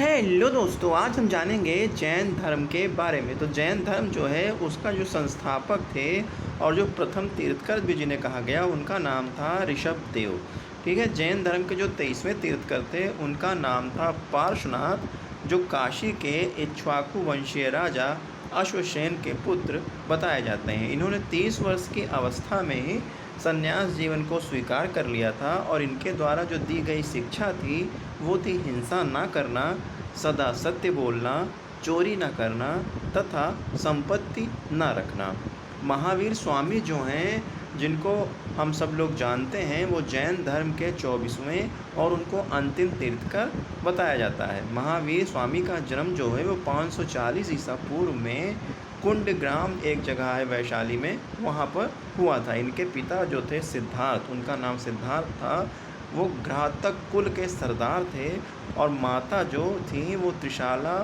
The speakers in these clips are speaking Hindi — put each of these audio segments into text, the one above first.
हेलो दोस्तों, आज हम जानेंगे जैन धर्म के बारे में। तो जैन धर्म जो है उसका जो संस्थापक थे और जो प्रथम तीर्थकर भी जिन्हें कहा गया उनका नाम था ऋषभ देव। ठीक है, जैन धर्म के जो 23वें तीर्थकर थे उनका नाम था पार्श्वनाथ, जो काशी के इक्ष्वाकु वंशीय राजा अश्वसेन के पुत्र बताए जाते हैं। इन्होंने 30 वर्ष की अवस्था में ही संन्यास जीवन को स्वीकार कर लिया था और इनके द्वारा जो दी गई शिक्षा थी वो थी हिंसा ना करना, सदा सत्य बोलना, चोरी न करना तथा संपत्ति न रखना। महावीर स्वामी जो हैं, जिनको हम सब लोग जानते हैं, वो जैन धर्म के 24वें और उनको अंतिम तीर्थकर बताया जाता है। महावीर स्वामी का जन्म जो है वो 540 ईसा पूर्व में कुंडग्राम एक जगह है वैशाली में, वहाँ पर हुआ था। इनके पिता जो थे सिद्धार्थ, उनका नाम सिद्धार्थ था, वो घातक कुल के सरदार थे और माता जो थी वो त्रिशाला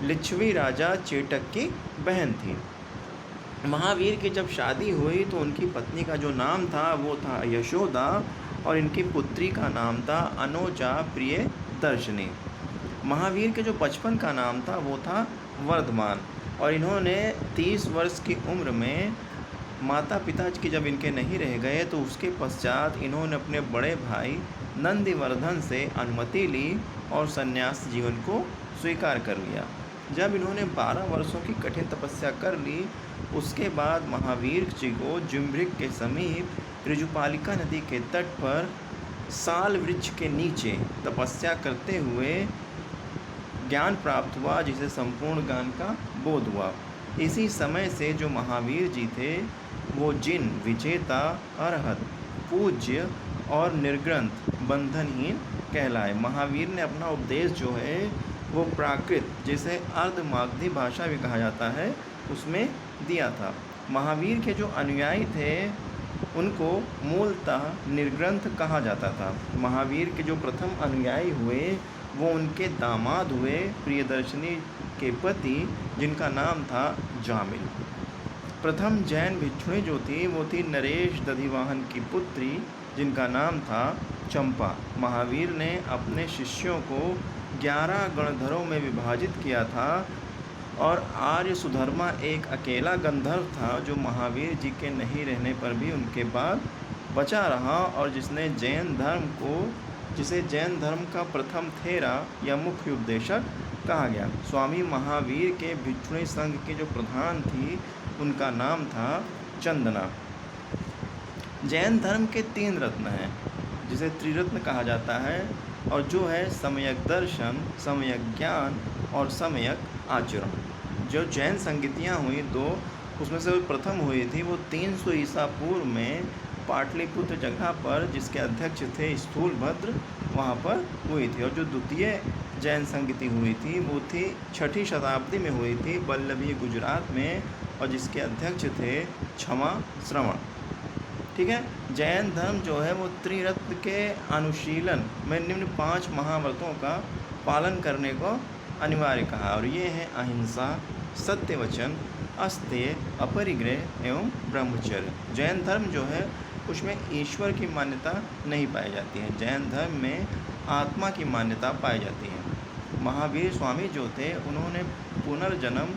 लिच्छवी राजा चेटक की बहन थी। महावीर की जब शादी हुई तो उनकी पत्नी का जो नाम था वो था यशोदा और इनकी पुत्री का नाम था अनोजा प्रियदर्शिनी। महावीर के जो बचपन का नाम था वो था वर्धमान और इन्होंने 30 वर्ष की उम्र में माता पिता की जब इनके नहीं रह गए तो उसके पश्चात इन्होंने अपने बड़े भाई नंदिवर्धन से अनुमति ली और संन्यास जीवन को स्वीकार कर लिया। जब इन्होंने 12 वर्षों की कठिन तपस्या कर ली, उसके बाद महावीर जी को जिम्भृक के समीप ऋजुपालिका नदी के तट पर साल वृक्ष के नीचे तपस्या करते हुए ज्ञान प्राप्त हुआ, जिसे संपूर्ण ज्ञान का बोध हुआ। इसी समय से जो महावीर जी थे वो जिन विजेता, अरहत, पूज्य और निर्ग्रंथ बंधनहीन कहलाए। महावीर ने अपना उपदेश जो है वो प्राकृत, जिसे अर्धमागधी भाषा भी कहा जाता है, उसमें दिया था। महावीर के जो अनुयायी थे उनको मूलतः निर्ग्रंथ कहा जाता था। महावीर के जो प्रथम अनुयायी हुए वो उनके दामाद हुए प्रियदर्शिनी के पति, जिनका नाम था जामिल। प्रथम जैन भिक्षुणी जो थी वो थी नरेश दधिवाहन की पुत्री, जिनका नाम था चंपा। महावीर ने अपने शिष्यों को 11 गणधरों में विभाजित किया था और आर्य सुधर्मा एक अकेला गंधर्व था जो महावीर जी के नहीं रहने पर भी उनके बाद बचा रहा और जिसे जैन धर्म का प्रथम थेरा या मुख्य उपदेशक कहा गया। स्वामी महावीर के भिक्षुणी संघ के जो प्रधान थी उनका नाम था चंदना। जैन धर्म के 3 रत्न हैं, जिसे त्रिरत्न कहा जाता है, और जो है सम्यक दर्शन, सम्यक ज्ञान और सम्यक आचरण। जो जैन संगीतियाँ हुई 2, उसमें से प्रथम हुई थी वो 300 ईसा पूर्व में पाटलिपुत्र जगह पर, जिसके अध्यक्ष थे स्थूलभद्र, वहाँ पर हुई थी। और जो द्वितीय जैन संगीति हुई थी वो थी 6ठी शताब्दी में हुई थी वल्लभी गुजरात में, और जिसके अध्यक्ष थे क्षमा श्रवण। ठीक है, जैन धर्म जो है वो त्रिरत्न के अनुशीलन में निम्न 5 महाव्रतों का पालन करने को अनिवार्य कहा, और ये है अहिंसा, सत्यवचन, अस्तेय, अपरिग्रह एवं ब्रह्मचर्य। जैन धर्म जो है उसमें ईश्वर की मान्यता नहीं पाई जाती है। जैन धर्म में आत्मा की मान्यता पाई जाती है। महावीर स्वामी जो थे उन्होंने पुनर्जन्म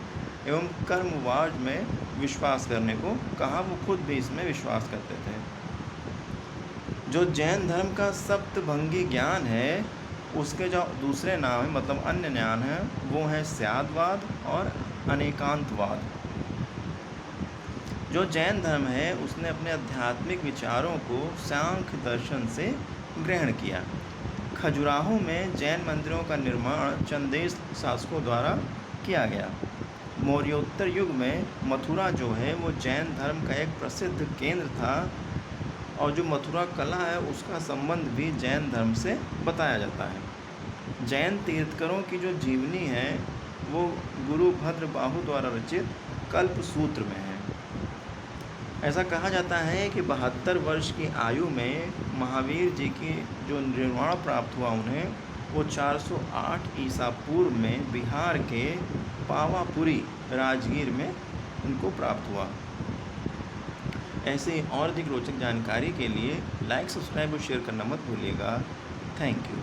एवं कर्मवाद में विश्वास करने को कहा, वो खुद भी इसमें विश्वास करते थे। जो जैन धर्म का सप्तभंगी ज्ञान है उसके जो दूसरे नाम है, मतलब अन्य ज्ञान है, वो है स्यादवाद और अनेकांतवाद। जो जैन धर्म है उसने अपने आध्यात्मिक विचारों को सांख्य दर्शन से ग्रहण किया। खजुराहो में जैन मंदिरों का निर्माण चंदेल शासकों द्वारा किया गया। मौर्योत्तर युग में मथुरा जो है वो जैन धर्म का एक प्रसिद्ध केंद्र था, और जो मथुरा कला है उसका संबंध भी जैन धर्म से बताया जाता है। जैन तीर्थकरों की जो जीवनी है वो गुरु भद्रबाहु द्वारा रचित कल्पसूत्र में है। ऐसा कहा जाता है कि 72 वर्ष की आयु में महावीर जी की जो निर्वाण प्राप्त हुआ उन्हें, वो 408 ईसा पूर्व में बिहार के पावापुरी राजगीर में उनको प्राप्त हुआ। ऐसे ही और अधिक रोचक जानकारी के लिए लाइक, सब्सक्राइब और शेयर करना मत भूलिएगा। Thank you.